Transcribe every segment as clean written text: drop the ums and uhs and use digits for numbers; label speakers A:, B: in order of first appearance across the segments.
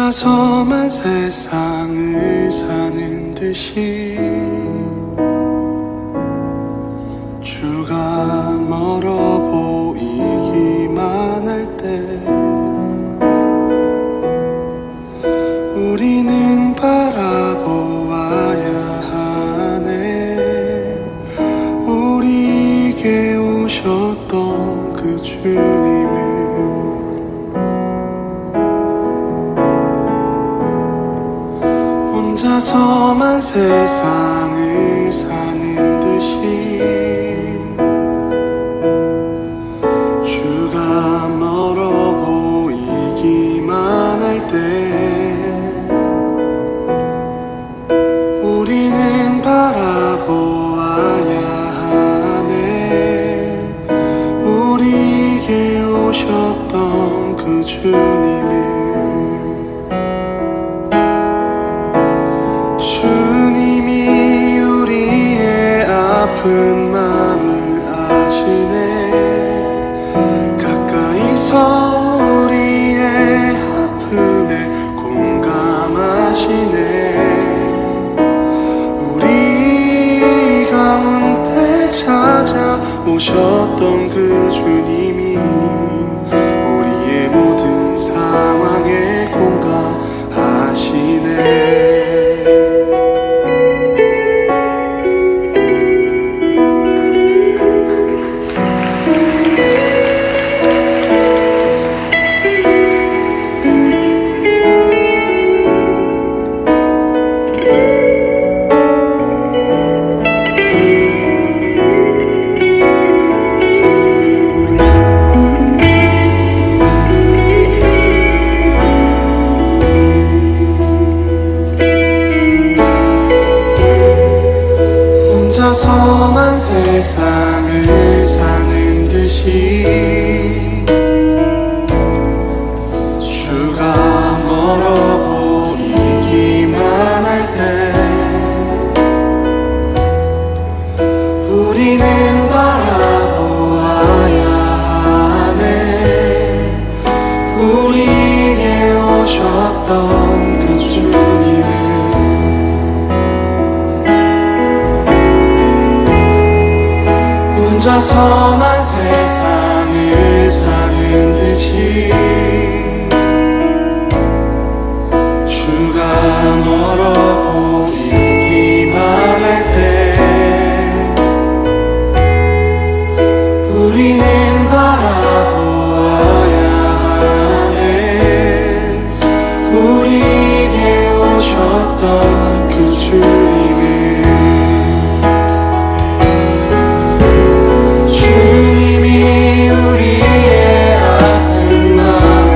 A: 혼자서만 세상을 사는 듯이 주가 멀어 보이기만 할 때 우리는 바라보아야 하네. 우리에게 오셨던 그 주님을 혼자서만 세상을 사는 듯이 주가 멀어 보이기만 할 때 우리는 바라보아야 하네. 우리에게 오셨던 그 주님을 주님이 우리의 아픈 마음을 아시네. 가까이서 우리의 아픔에 공감하시네. 우리 가운데 찾아오셨던 그 주님이 우리의 모든 상황에 공감하시네. 혼자서만 세상을 사는 듯이 주가 멀어 보이기만 할 때 우리는 바라보아야 하네. 우리에게 오셨던 그 주님을 혼자서만 세상을 사는 듯이 주가 멀어 보이기만 할 때 우리는 바라보아야 하네. 우리에게 오셨던 그 주님을 주님이 우리의 아픈 마음을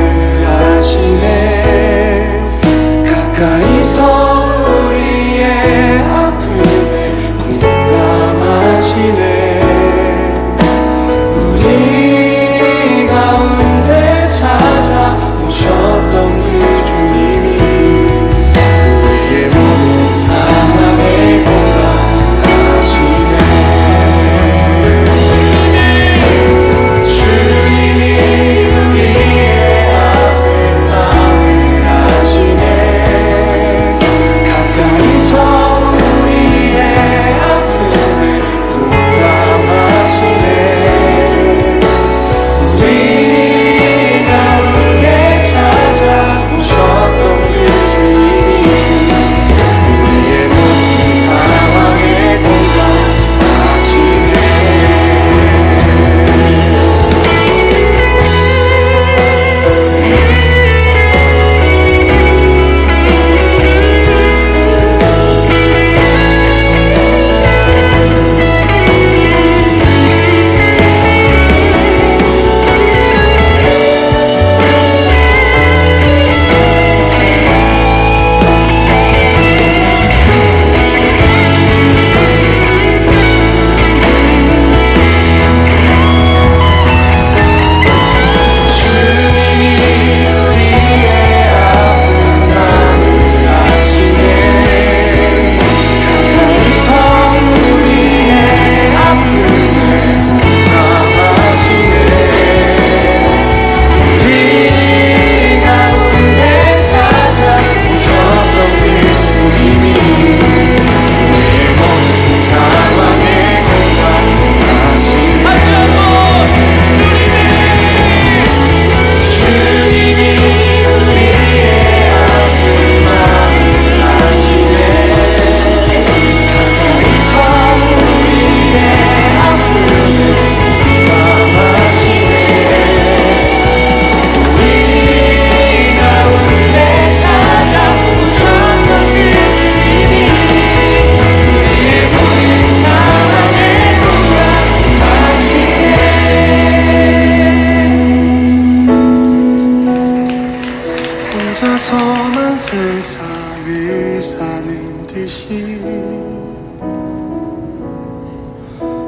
A: 듯이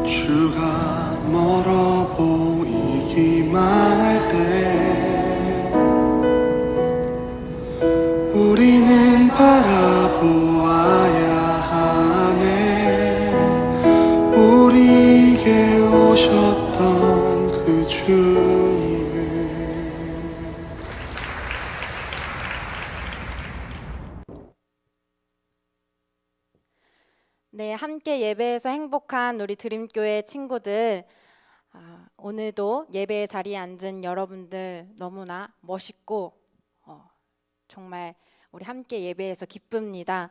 A: 주가 멀어 보이기만 할 때 우리는 바라보아야 하네. 우리에게 오셨던 그 주님을.
B: 네, 함께 예배에서 행복한 우리 드림교회 친구들, 오늘도 예배의 자리에 앉은 여러분들 너무나 멋있고 정말 우리 함께 예배에서 기쁩니다.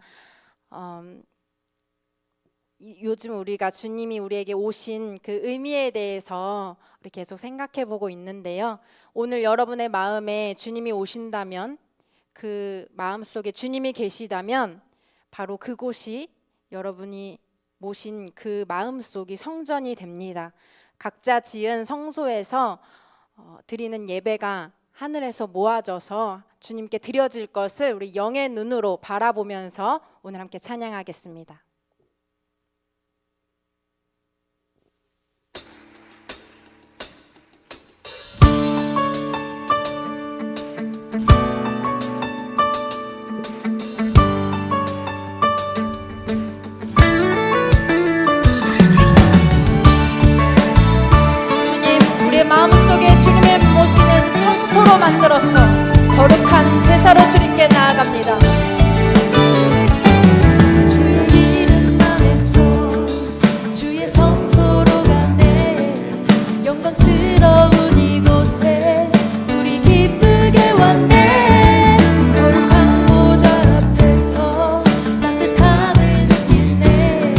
B: 요즘 우리가 주님이 우리에게 오신 그 의미에 대해서 우리 계속 생각해 보고 있는데요. 오늘 여러분의 마음에 주님이 오신다면, 그 마음속에 주님이 계시다면 바로 그곳이 여러분이 모신 그 마음속이 성전이 됩니다. 각자 지은 성소에서 드리는 예배가 하늘에서 모아져서 주님께 드려질 것을 우리 영의 눈으로 바라보면서 오늘 함께 찬양하겠습니다. 마음속에 주님을 모시는 성소로 만들어서 거룩한 제사로 주님께 나아갑니다. 주의 이름 안에서 주의 성소로 가네. 영광스러운 이곳에 우리 기쁘게 왔네. 거룩한 보좌 앞에서 따뜻함을 느끼네.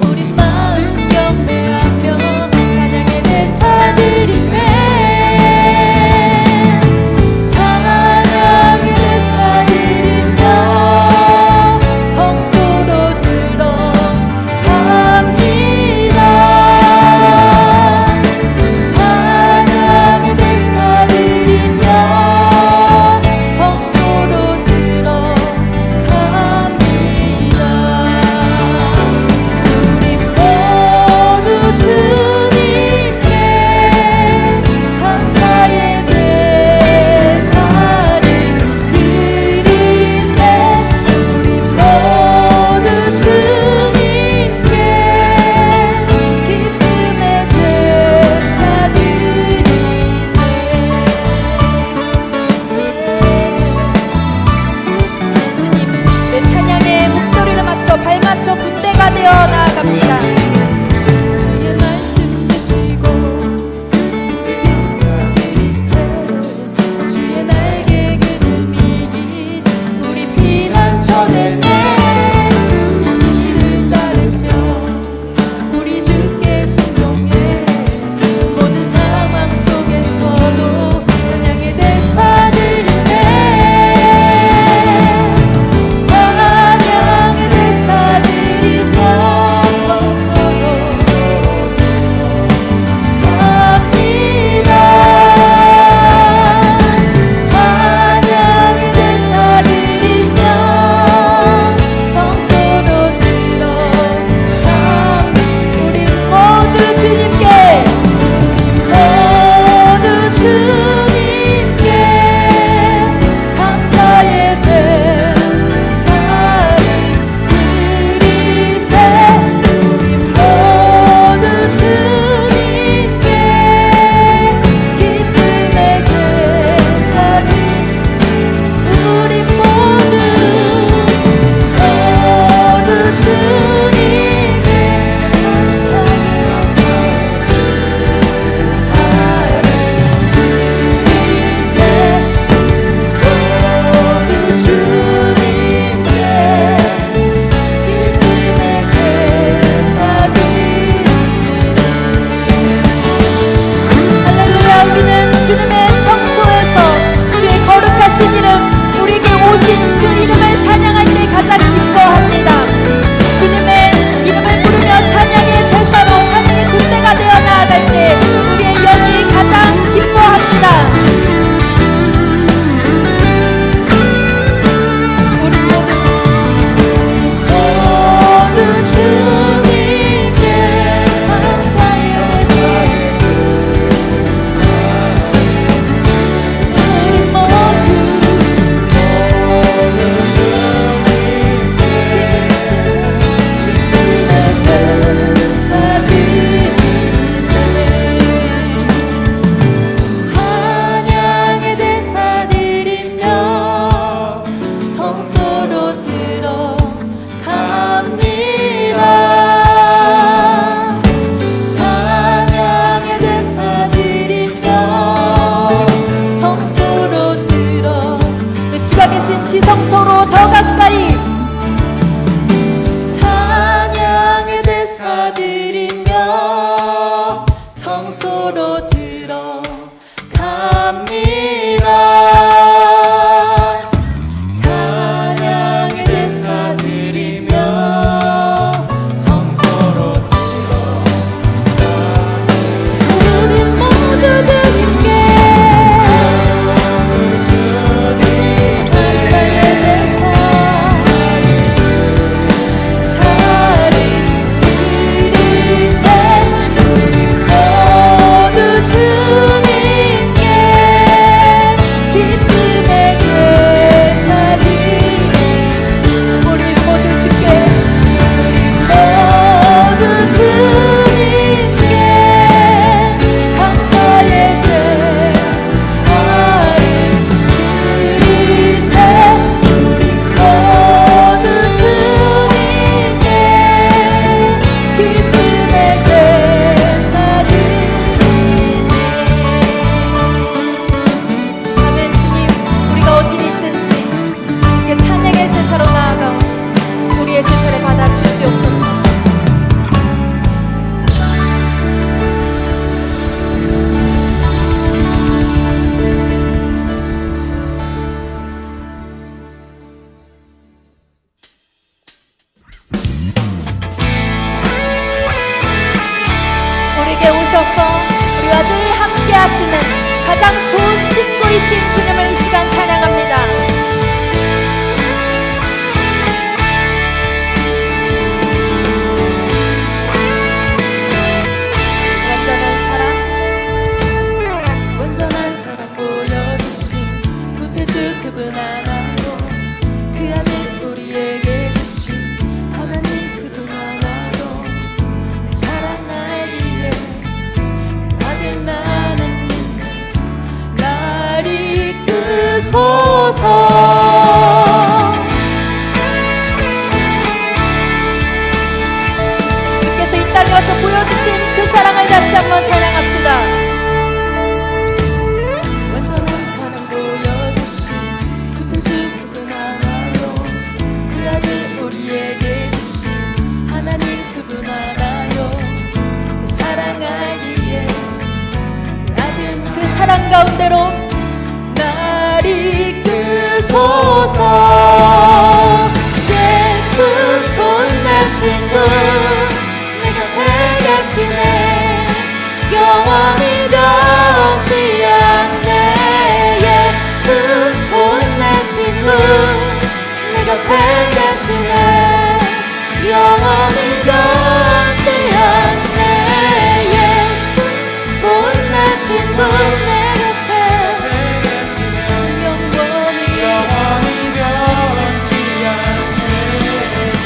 B: 우리 마음 경배하며 찬양의 대사 드리네. 찬양의 대사 드리네. 주신 주님을 이 시간 찬양합니다.
C: 온전한 사랑 보여주신 구세주 그분 하나로 그 아들 우리에게 주신 하나님 그분 하나로 그 사랑 알기에 그 아들 나는 믿네 날 이끄소서.
B: 주께서 이 땅에 와서 보여주신 그 사랑을 다시 한번 찬양합시다. 사랑 가운데로
C: 날 이끄소서. 예수 좋은 친구 내 곁에 계시네 영원히 변치 않네. 예수 좋은 친구 내 곁에 계시네 영원히 변치 않네.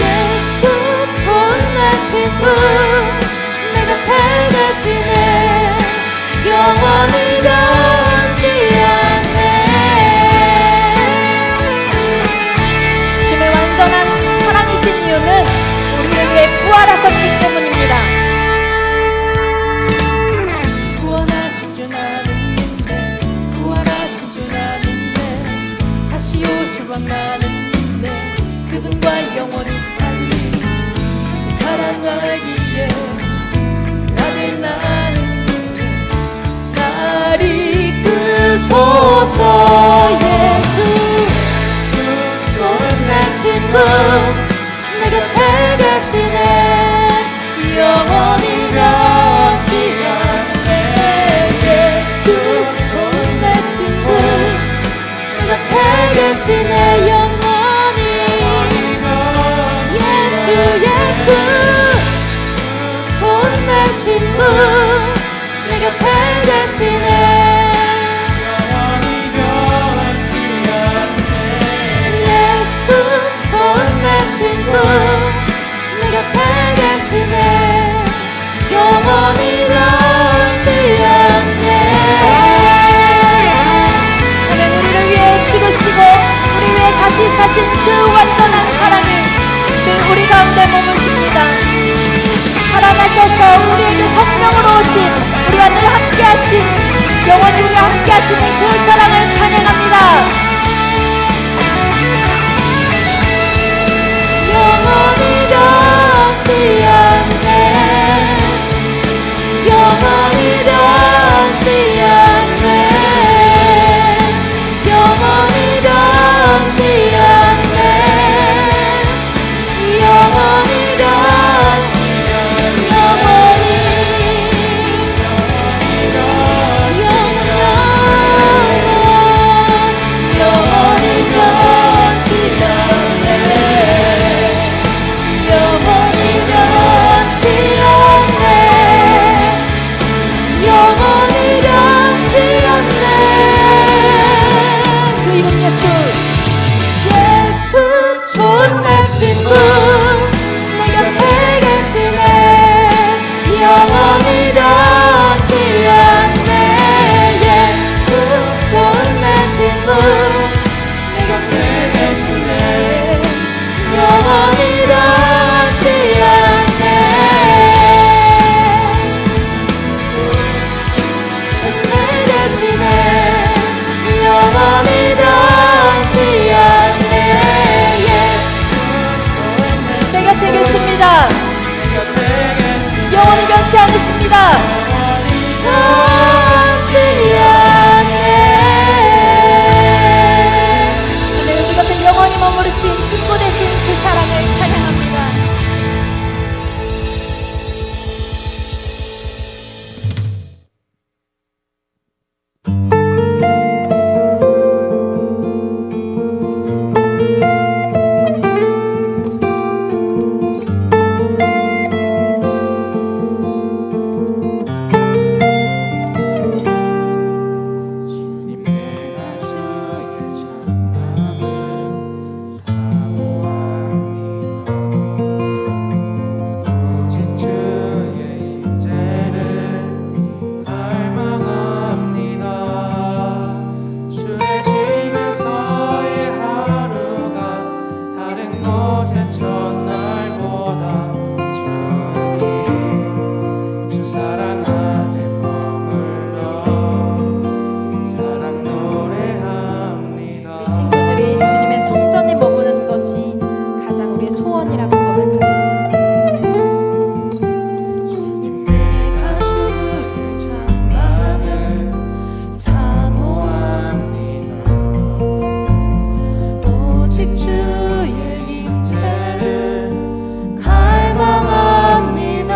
C: 예수 좋은 친구 내 곁에 계시네 영원히 변치 않네.
B: 주님의 완전한 사랑이신 이유는 우리를 위해 부활하셨기 때문입니다.
C: 구원하신 주 나는 믿네 부활하신 주 나는 믿네 다시 오실 왕 나는 믿네 그분과 영원히 살리 사랑 알기에 그 아들 나는 믿네 날 이끄소서. 예수 좋은 내 친구 내 곁에 계시네 영원히 변치 않네. 예수 좋은 내 친구 내 곁에 계시네 영원히 예수 좋은 내 친구 내 곁에 계시네 영원히 변치 않네. 예수 좋은 내 친구 내 곁에 계시네 영원히 변치 않네.
B: 하나님 우리를 위해 죽으시고 우리 위해 다시 사신 그 완전한 사랑을 늘 우리 가운데 머무십니다. 살아나셔서 우리에게 성령으로 오신 우리와 늘 함께하신 영원히 우리와 함께하시는 그 사랑을 찬양합니다.
C: 영원히 변치 않네 영원히 변치 않네 영원히 변치 않네 영원히 변치
B: 소원이라고 고백합니다.
C: 주님 내가 주의 장막을 사모합니다. 오직 주의 임재를 갈망합니다.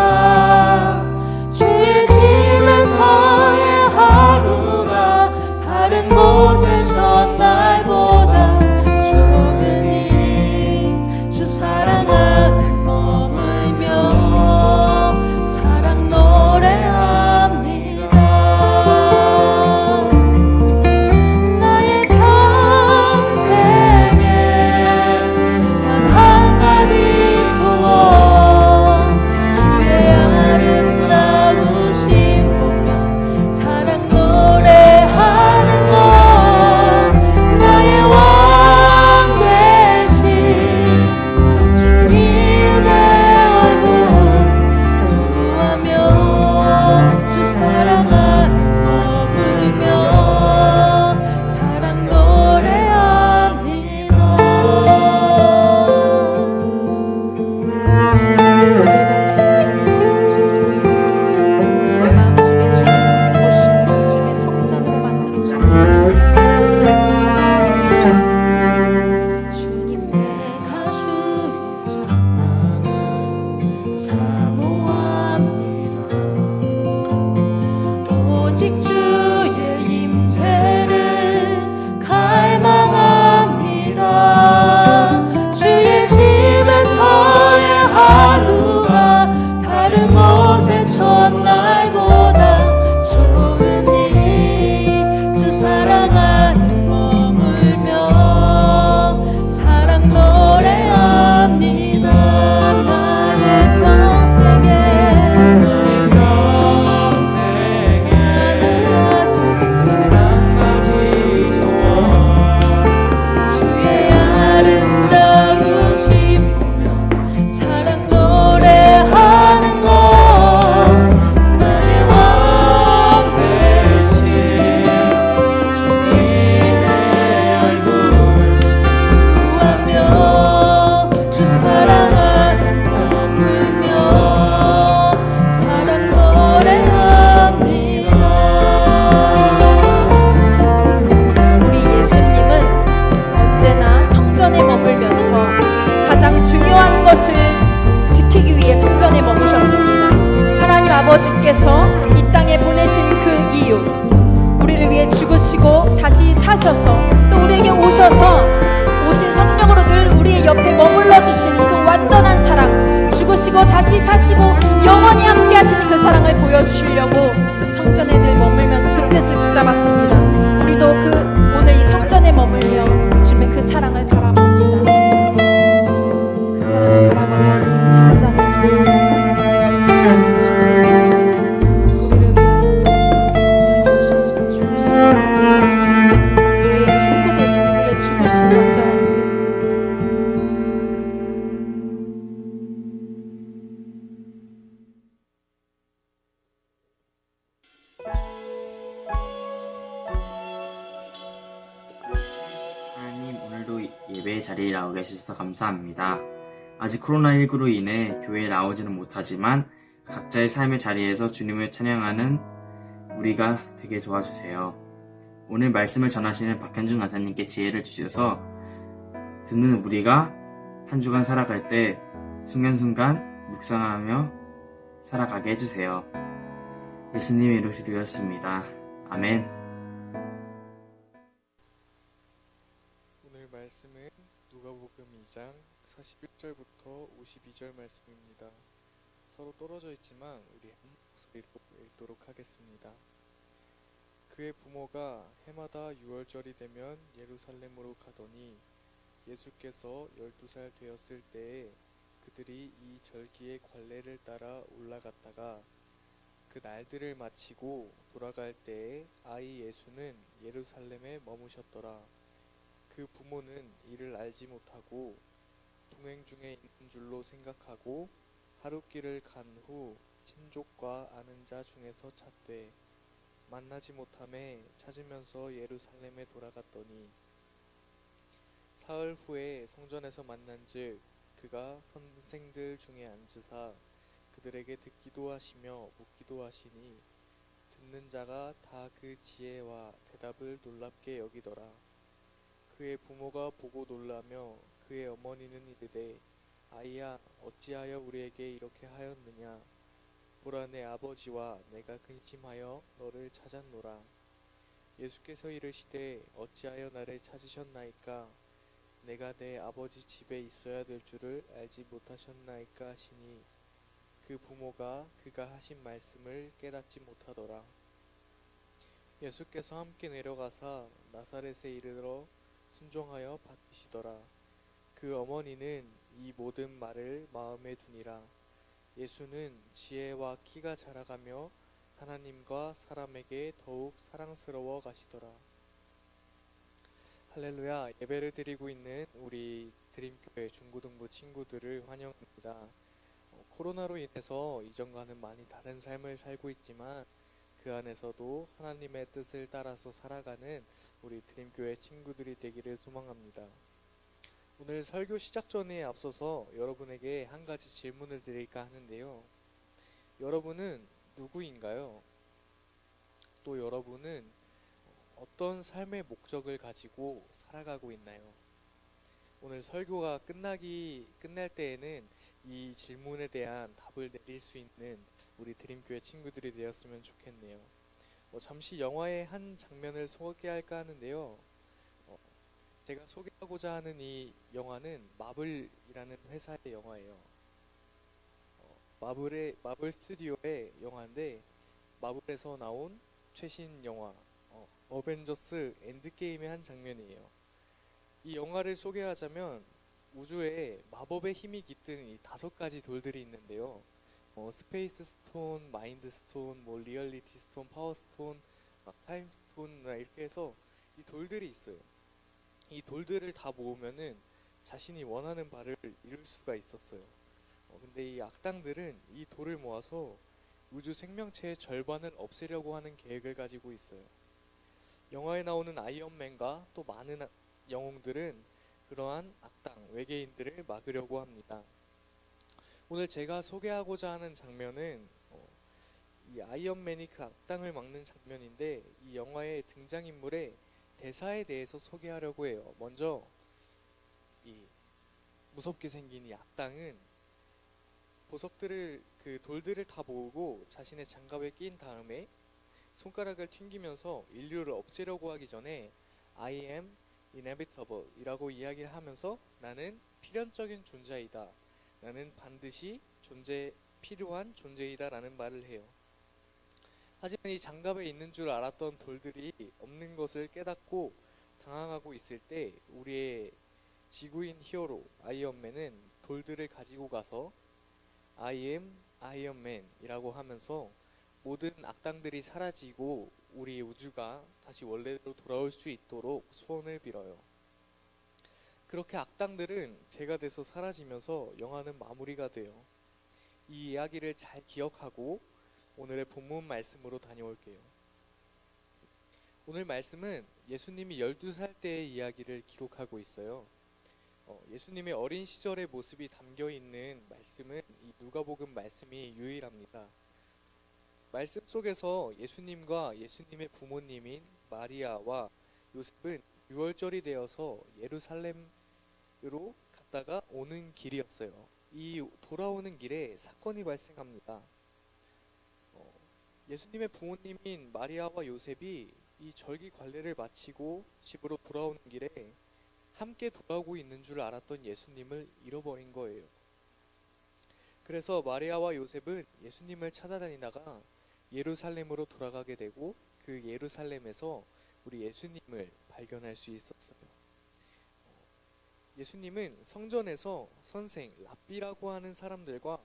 C: 주의 집에서의 하루가 다른 곳의 전날보다 좋으니 주 사랑 안에 머물며 사랑 노래합니다. 나의 평생에 단 한 가지 소원 주의 아름다우심 보며 사랑 노래하는 것 나의 왕 되신 주님의 얼굴 구하며 주 사랑 안에 머물며 사랑 노래합니다.
B: 우리 마음속에 주님 오신 주님의 성전으로 만들어 주옵소서.
C: 주님 내가 주의 장막을 사모합니다. 오직 주의 임재를 갈망합니다. 주의 집에서의 하루가 다른 곳의 전날보다 좋으니 주 사랑 안에 머물며 사랑 노래합니다. 나의 평생에 단 한 가지 주의 아름다우심 보며 사랑 노래하는 것 나의 왕 되신 주님의 얼굴 구하며 주 사랑 안에 머물며 사랑 노래합니다.
B: 우리 예수님은 언제나 성전에 머물면서 가장 중요한 것을 지키기 위해 성전에 머무셨습니다. 하나님 아버지께서 이 땅에 보내신 그 이유, 우리를 위해 죽으시고 다시 사셔서 또 우리에게 오셔서 오신 성령으로 늘 우리의 옆에 머물러 주신 그 완전한 사랑, 죽으시고 다시 사시고 영원히 함께 하시는 그 사랑을 보여주시려고 성전에 늘 머물면서 그 뜻을 붙잡았습니다. 우리도 오늘 이 성전에 머물려 주님의 그 사랑을 바라봅니다. 그 사랑을 바라보며 이 시간 잠잠히 우리를 위하여 이 땅에 오셔서 죽으시고 다시 사신 우리의 친구 되신 우리의 죽으신 완전한 그 사랑을
D: 하나님, 오늘도 예배 자리에 나오게 해주셔서 감사합니다. 아직 코로나19로 인해 교회에 나오지는 못하지만 각자의 삶의 자리에서 주님을 찬양하는 우리가 되게 도와주세요. 오늘 말씀을 전하시는 박현준 간사님께 지혜를 주셔서 듣는 우리가 한 주간 살아갈 때 순간순간 묵상하며 살아가게 해주세요. 예수님의 이름으로 기도했습니다. 아멘.
E: 오늘 말씀은 누가복음 2장 41절부터 52절 말씀입니다. 서로 떨어져 있지만 우리 한 목소리로 읽도록 하겠습니다. 그의 부모가 해마다 6월절이 되면 예루살렘으로 가더니 예수께서 12살 되었을 때에 그들이 이 절기의 관례를 따라 올라갔다가 그 날들을 마치고 돌아갈 때에 아이 예수는 예루살렘에 머무셨더라. 그 부모는 이를 알지 못하고 동행 중에 있는 줄로 생각하고 하룻길을 간 후 친족과 아는 자 중에서 찾되 만나지 못하매 찾으면서 예루살렘에 돌아갔더니 사흘 후에 성전에서 만난즉 그가 선생들 중에 앉으사 그들에게 듣기도 하시며 묻기도 하시니 듣는 자가 다 그 지혜와 대답을 놀랍게 여기더라. 그의 부모가 보고 놀라며 그의 어머니는 이르되 아이야 어찌하여 우리에게 이렇게 하였느냐. 보라 내 아버지와 내가 근심하여 너를 찾았노라. 예수께서 이르시되 어찌하여 나를 찾으셨나이까. 내가 내 아버지 집에 있어야 될 줄을 알지 못하셨나이까 하시니 그 부모가 그가 하신 말씀을 깨닫지 못하더라. 예수께서 함께 내려가사 나사렛에 이르러 순종하여 받으시더라. 그 어머니는 이 모든 말을 마음에 두니라. 예수는 지혜와 키가 자라가며 하나님과 사람에게 더욱 사랑스러워 가시더라. 할렐루야. 예배를 드리고 있는 우리 드림교회 중고등부 친구들을 환영합니다. 코로나로 인해서 이전과는 많이 다른 삶을 살고 있지만 그 안에서도 하나님의 뜻을 따라서 살아가는 우리 드림교회 친구들이 되기를 소망합니다. 오늘 설교 시작 전에 앞서서 여러분에게 한 가지 질문을 드릴까 하는데요. 여러분은 누구인가요? 또 여러분은 어떤 삶의 목적을 가지고 살아가고 있나요? 오늘 설교가 끝날 때에는 이 질문에 대한 답을 내릴 수 있는 우리 드림교회 친구들이 되었으면 좋겠네요. 잠시 영화의 한 장면을 소개할까 하는데요. 제가 소개하고자 하는 이 영화는 마블이라는 회사의 영화예요. 마블 스튜디오의 영화인데 마블에서 나온 최신 영화 어벤져스 엔드게임의 한 장면이에요. 이 영화를 소개하자면 우주에 마법의 힘이 깃든 이 5가지 돌들이 있는데요. 스페이스 스톤, 마인드 스톤, 리얼리티 스톤, 파워 스톤, 타임 스톤 이렇게 해서 이 돌들이 있어요. 이 돌들을 다 모으면은 자신이 원하는 바를 이룰 수가 있었어요. 근데 이 악당들은 이 돌을 모아서 우주 생명체의 절반을 없애려고 하는 계획을 가지고 있어요. 영화에 나오는 아이언맨과 또 많은 영웅들은 그러한 악당, 외계인들을 막으려고 합니다. 오늘 제가 소개하고자 하는 장면은 이 아이언맨이 그 악당을 막는 장면인데 이 영화의 등장인물의 대사에 대해서 소개하려고 해요. 먼저 이 무섭게 생긴 이 악당은 그 돌들을 다 모으고 자신의 장갑에 낀 다음에 손가락을 튕기면서 인류를 없애려고 하기 전에 I am inevitable 이라고 이야기를 하면서 나는 필연적인 존재이다. 나는 반드시 필요한 존재이다 라는 말을 해요. 하지만 이 장갑에 있는 줄 알았던 돌들이 없는 것을 깨닫고 당황하고 있을 때 우리의 지구인 히어로 아이언맨은 돌들을 가지고 가서 I am Iron Man 이라고 하면서 모든 악당들이 사라지고 우리 우주가 다시 원래대로 돌아올 수 있도록 소원을 빌어요. 그렇게 악당들은 재가 돼서 사라지면서 영화는 마무리가 돼요. 이 이야기를 잘 기억하고 오늘의 본문 말씀으로 다녀올게요. 오늘 말씀은 예수님이 12살 때의 이야기를 기록하고 있어요. 예수님의 어린 시절의 모습이 담겨 있는 말씀은 이 누가복음 말씀이 유일합니다. 말씀 속에서 예수님과 예수님의 부모님인 마리아와 요셉은 유월절이 되어서 예루살렘으로 갔다가 오는 길이었어요. 이 돌아오는 길에 사건이 발생합니다. 예수님의 부모님인 마리아와 요셉이 이 절기 관례를 마치고 집으로 돌아오는 길에 함께 돌아오고 있는 줄 알았던 예수님을 잃어버린 거예요. 그래서 마리아와 요셉은 예수님을 찾아다니다가 예루살렘으로 돌아가게 되고 그 예루살렘에서 우리 예수님을 발견할 수 있었어요. 예수님은 성전에서 선생, 랍비라고 하는 사람들과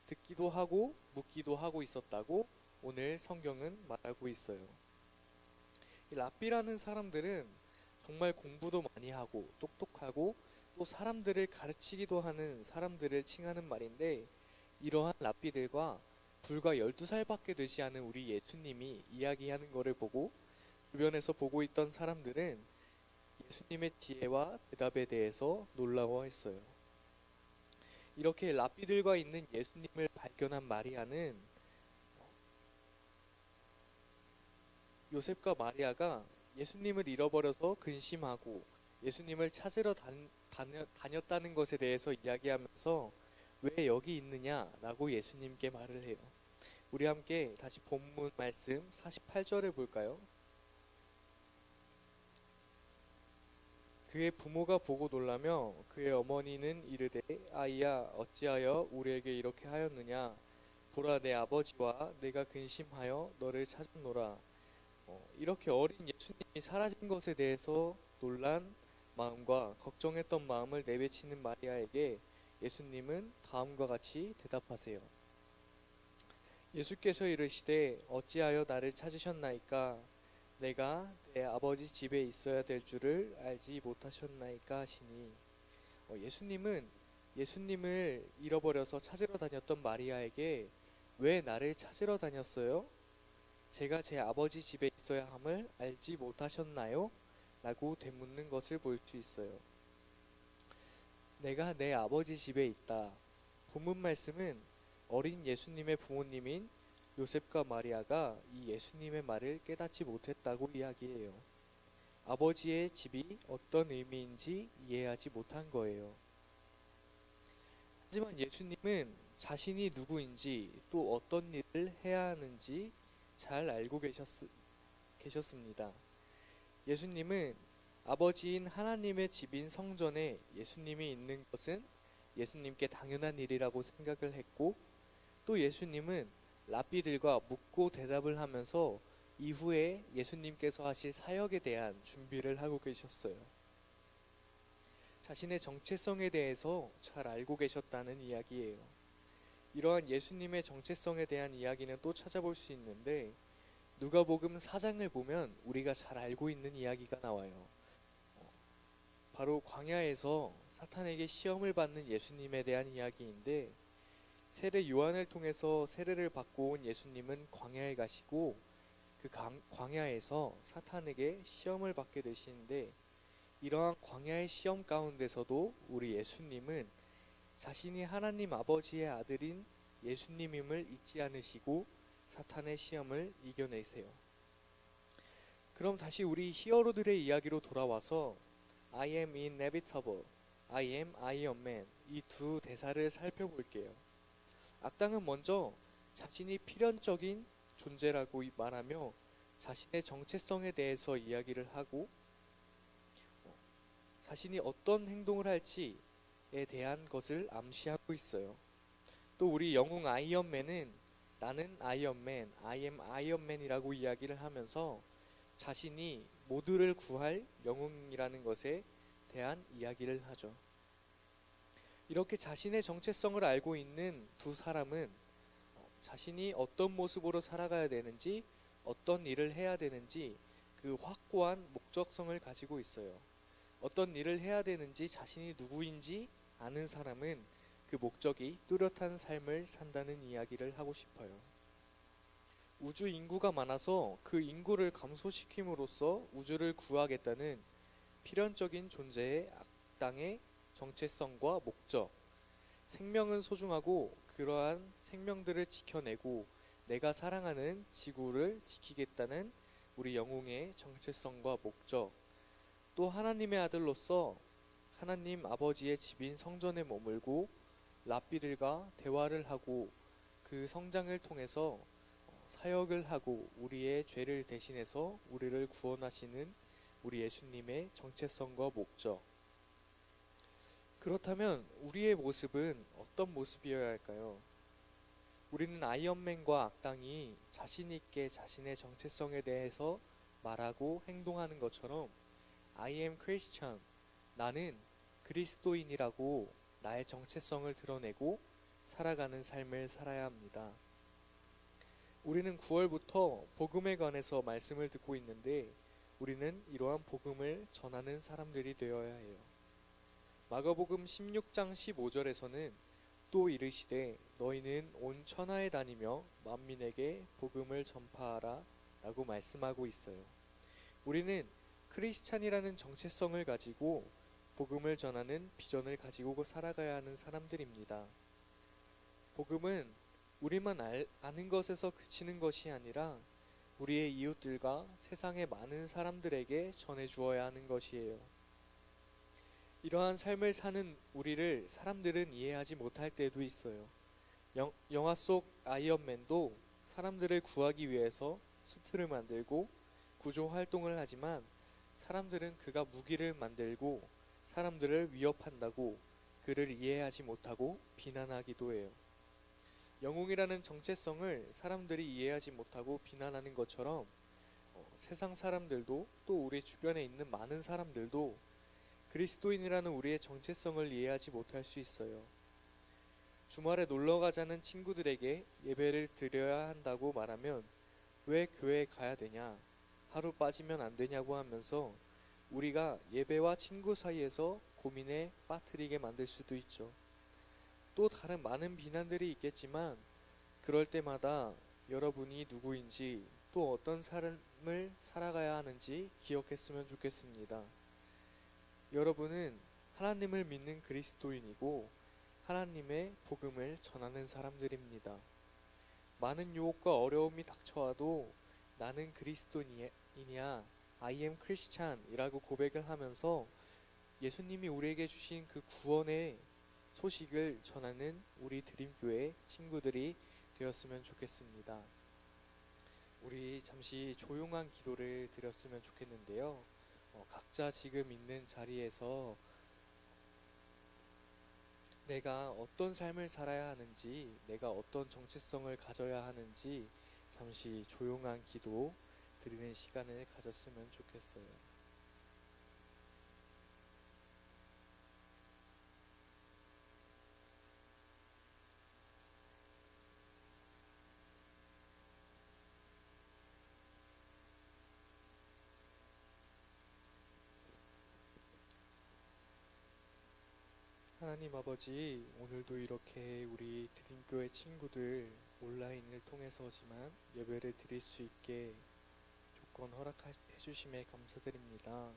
E: 듣기도 하고 묻기도 하고 있었다고 오늘 성경은 말하고 있어요. 이 랍비라는 사람들은 정말 공부도 많이 하고 똑똑하고 또 사람들을 가르치기도 하는 사람들을 칭하는 말인데 이러한 랍비들과 불과 12살밖에 되지 않은 우리 예수님이 이야기하는 것을 보고 주변에서 보고 있던 사람들은 예수님의 지혜와 대답에 대해서 놀라워했어요. 이렇게 랍비들과 있는 예수님을 발견한 마리아는 요셉과 마리아가 예수님을 잃어버려서 근심하고 예수님을 찾으러 다녔다는 것에 대해서 이야기하면서 왜 여기 있느냐라고 예수님께 말을 해요. 우리 함께 다시 본문 말씀 48절을 볼까요? 그의 부모가 보고 놀라며 그의 어머니는 이르되 아이야 어찌하여 우리에게 이렇게 하였느냐 보라 내 아버지와 내가 근심하여 너를 찾았노라. 이렇게 어린 예수님이 사라진 것에 대해서 놀란 마음과 걱정했던 마음을 내비치는 마리아에게 예수님은 다음과 같이 대답하세요. 예수께서 이르시되 어찌하여 나를 찾으셨나이까 내가 내 아버지 집에 있어야 될 줄을 알지 못하셨나이까 하시니 예수님은 예수님을 잃어버려서 찾으러 다녔던 마리아에게 왜 나를 찾으러 다녔어요? 제가 제 아버지 집에 있어야 함을 알지 못하셨나요? 라고 되묻는 것을 볼 수 있어요. 내가 내 아버지 집에 있다. 본문 말씀은 어린 예수님의 부모님인 요셉과 마리아가 이 예수님의 말을 깨닫지 못했다고 이야기해요. 아버지의 집이 어떤 의미인지 이해하지 못한 거예요. 하지만 예수님은 자신이 누구인지 또 어떤 일을 해야 하는지 잘 알고 계셨습니다. 예수님은 아버지인 하나님의 집인 성전에 예수님이 있는 것은 예수님께 당연한 일이라고 생각을 했고 또 예수님은 랍비들과 묻고 대답을 하면서 이후에 예수님께서 하실 사역에 대한 준비를 하고 계셨어요. 자신의 정체성에 대해서 잘 알고 계셨다는 이야기예요. 이러한 예수님의 정체성에 대한 이야기는 또 찾아볼 수 있는데 누가복음 4장을 보면 우리가 잘 알고 있는 이야기가 나와요. 바로 광야에서 사탄에게 시험을 받는 예수님에 대한 이야기인데 세례 요한을 통해서 세례를 받고 온 예수님은 광야에 가시고 그 광야에서 사탄에게 시험을 받게 되시는데 이러한 광야의 시험 가운데서도 우리 예수님은 자신이 하나님 아버지의 아들인 예수님임을 잊지 않으시고 사탄의 시험을 이겨내세요. 그럼 다시 우리 히어로들의 이야기로 돌아와서 I am inevitable, I am Iron Man 이 두 대사를 살펴볼게요. 악당은 먼저 자신이 필연적인 존재라고 말하며 자신의 정체성에 대해서 이야기를 하고 자신이 어떤 행동을 할지에 대한 것을 암시하고 있어요. 또 우리 영웅 아이언맨은 나는 아이언맨, I am 아이언맨이라고 이야기를 하면서 자신이 모두를 구할 영웅이라는 것에 대한 이야기를 하죠. 이렇게 자신의 정체성을 알고 있는 두 사람은 자신이 어떤 모습으로 살아가야 되는지 어떤 일을 해야 되는지 그 확고한 목적성을 가지고 있어요. 어떤 일을 해야 되는지 자신이 누구인지 아는 사람은 그 목적이 뚜렷한 삶을 산다는 이야기를 하고 싶어요. 우주 인구가 많아서 그 인구를 감소시킴으로써 우주를 구하겠다는 필연적인 존재의 악당의 정체성과 목적, 생명은 소중하고 그러한 생명들을 지켜내고 내가 사랑하는 지구를 지키겠다는 우리 영웅의 정체성과 목적, 또 하나님의 아들로서 하나님 아버지의 집인 성전에 머물고 랍비들과 대화를 하고 그 성장을 통해서 사역을 하고 우리의 죄를 대신해서 우리를 구원하시는 우리 예수님의 정체성과 목적. 그렇다면 우리의 모습은 어떤 모습이어야 할까요? 우리는 아이언맨과 악당이 자신 있게 자신의 정체성에 대해서 말하고 행동하는 것처럼 I am Christian, 나는 그리스도인이라고 나의 정체성을 드러내고 살아가는 삶을 살아야 합니다. 우리는 9월부터 복음에 관해서 말씀을 듣고 있는데 우리는 이러한 복음을 전하는 사람들이 되어야 해요. 마가복음 16장 15절에서는 또 이르시되 너희는 온 천하에 다니며 만민에게 복음을 전파하라 라고 말씀하고 있어요. 우리는 크리스찬이라는 정체성을 가지고 복음을 전하는 비전을 가지고 살아가야 하는 사람들입니다. 복음은 우리만 아는 것에서 그치는 것이 아니라 우리의 이웃들과 세상의 많은 사람들에게 전해 주어야 하는 것이에요. 이러한 삶을 사는 우리를 사람들은 이해하지 못할 때도 있어요. 영화 속 아이언맨도 사람들을 구하기 위해서 수트를 만들고 구조 활동을 하지만 사람들은 그가 무기를 만들고 사람들을 위협한다고 그를 이해하지 못하고 비난하기도 해요. 영웅이라는 정체성을 사람들이 이해하지 못하고 비난하는 것처럼 세상 사람들도 또 우리 주변에 있는 많은 사람들도 그리스도인이라는 우리의 정체성을 이해하지 못할 수 있어요. 주말에 놀러 가자는 친구들에게 예배를 드려야 한다고 말하면 왜 교회에 가야 되냐, 하루 빠지면 안 되냐고 하면서 우리가 예배와 친구 사이에서 고민에 빠뜨리게 만들 수도 있죠. 또 다른 많은 비난들이 있겠지만 그럴 때마다 여러분이 누구인지 또 어떤 삶을 살아가야 하는지 기억했으면 좋겠습니다. 여러분은 하나님을 믿는 그리스도인이고 하나님의 복음을 전하는 사람들입니다. 많은 유혹과 어려움이 닥쳐와도 나는 그리스도인이야, I am Christian 이라고 고백을 하면서 예수님이 우리에게 주신 그 구원의 소식을 전하는 우리 드림교회 친구들이 되었으면 좋겠습니다. 우리 잠시 조용한 기도를 드렸으면 좋겠는데요. 각자 지금 있는 자리에서 내가 어떤 삶을 살아야 하는지, 내가 어떤 정체성을 가져야 하는지 잠시 조용한 기도 드리는 시간을 가졌으면 좋겠어요. 하나님 아버지, 오늘도 이렇게 우리 드림교회 친구들 온라인을 통해서지만 예배를 드릴 수 있게 조건 허락해 주심에 감사드립니다.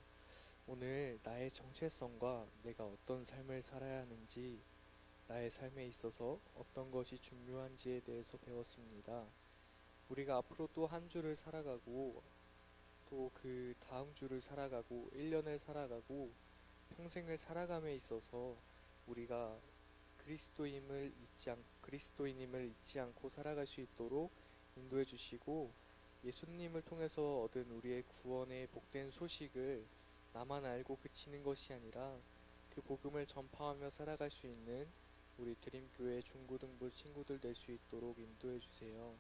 E: 오늘 나의 정체성과 내가 어떤 삶을 살아야 하는지, 나의 삶에 있어서 어떤 것이 중요한지에 대해서 배웠습니다. 우리가 앞으로 또 한 주를 살아가고 또 그 다음 주를 살아가고 1년을 살아가고 평생을 살아감에 있어서 우리가 그리스도인임을 잊지 않고 살아갈 수 있도록 인도해 주시고, 예수님을 통해서 얻은 우리의 구원의 복된 소식을 나만 알고 그치는 것이 아니라 그 복음을 전파하며 살아갈 수 있는 우리 드림교회 중고등부 친구들 될 수 있도록 인도해 주세요.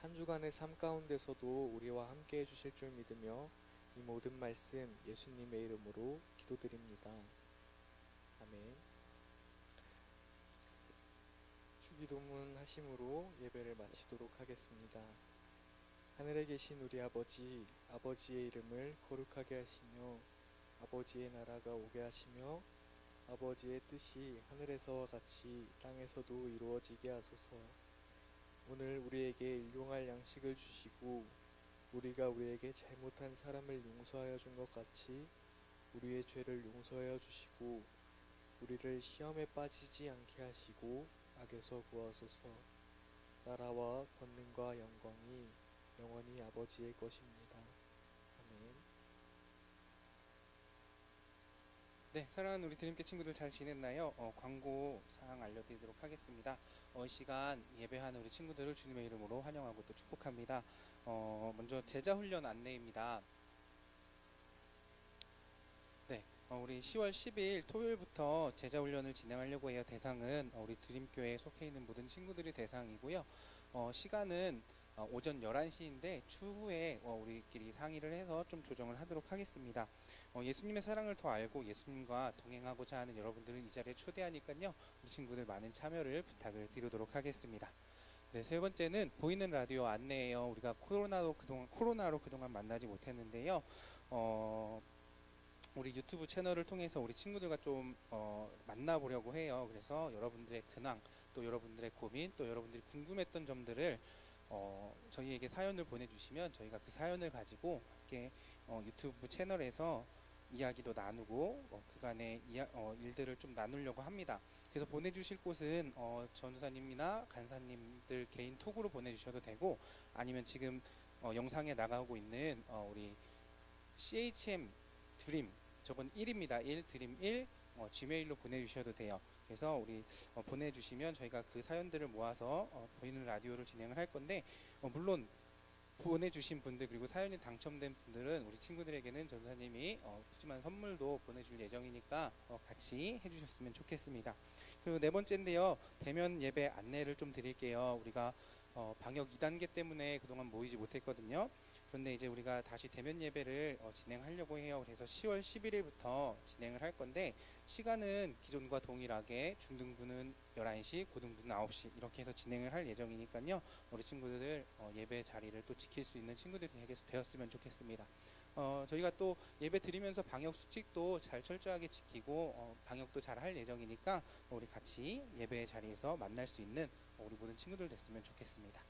E: 한 주간의 삶 가운데서도 우리와 함께 해주실 줄 믿으며 이 모든 말씀 예수님의 이름으로 기도드립니다. 아멘. 주기도문 하심으로 예배를 마치도록 하겠습니다. 하늘에 계신 우리 아버지, 아버지의 이름을 거룩하게 하시며 아버지의 나라가 오게 하시며 아버지의 뜻이 하늘에서와 같이 땅에서도 이루어지게 하소서. 오늘 우리에게 일용할 양식을 주시고 우리가 우리에게 잘못한 사람을 용서하여 준 것 같이 우리의 죄를 용서하여 주시고 우리를 시험에 빠지지 않게 하시고 악에서 구하소서. 나라와 권능과 영광이 영원히 아버지의 것입니다. 아멘.
F: 네, 사랑하는 우리 드림교 친구들 잘 지냈나요? 광고 사항 알려드리도록 하겠습니다. 이 시간 예배하는 우리 친구들을 주님의 이름으로 환영하고 또 축복합니다. 먼저 제자훈련 안내입니다. 네, 우리 10월 10일 토요일부터 제자훈련을 진행하려고 해요. 대상은 우리 드림교회에 속해 있는 모든 친구들이 대상이고요. 시간은 오전 11시인데 추후에 우리끼리 상의를 해서 좀 조정을 하도록 하겠습니다. 예수님의 사랑을 더 알고 예수님과 동행하고자 하는 여러분들을 이 자리에 초대하니까요. 우리 친구들 많은 참여를 부탁을 드리도록 하겠습니다. 네, 세 번째는 보이는 라디오 안내예요. 우리가 코로나로 그동안 만나지 못했는데요. 우리 유튜브 채널을 통해서 우리 친구들과 좀 만나보려고 해요. 그래서 여러분들의 근황, 또 여러분들의 고민, 또 여러분들이 궁금했던 점들을 저희에게 사연을 보내주시면 저희가 그 사연을 가지고 함께 유튜브 채널에서 이야기도 나누고 그간의 일들을 좀 나누려고 합니다. 그래서 보내주실 곳은 전도사님이나 간사님들 개인 톡으로 보내주셔도 되고, 아니면 지금 영상에 나가고 있는 우리 CHM 드림, 저건 1입니다. 1 드림 1 지메일로 보내주셔도 돼요. 그래서 우리 보내주시면 저희가 그 사연들을 모아서 보이는 라디오를 진행을 할 건데, 물론 보내주신 분들 그리고 사연이 당첨된 분들은 우리 친구들에게는 전사님이 푸짐한 선물도 보내줄 예정이니까 같이 해주셨으면 좋겠습니다. 그리고 네 번째인데요, 대면 예배 안내를 좀 드릴게요. 우리가 방역 2단계 때문에 그동안 모이지 못했거든요. 그런데 이제 우리가 다시 대면 예배를 진행하려고 해요. 그래서 10월 11일부터 진행을 할 건데, 시간은 기존과 동일하게 중등부는 11시, 고등부는 9시 이렇게 해서 진행을 할 예정이니까요. 우리 친구들 예배 자리를 또 지킬 수 있는 친구들이 되었으면 좋겠습니다. 저희가 또 예배 드리면서 방역 수칙도 잘 철저하게 지키고 방역도 잘 할 예정이니까 우리 같이 예배 자리에서 만날 수 있는 우리 모든 친구들 됐으면 좋겠습니다.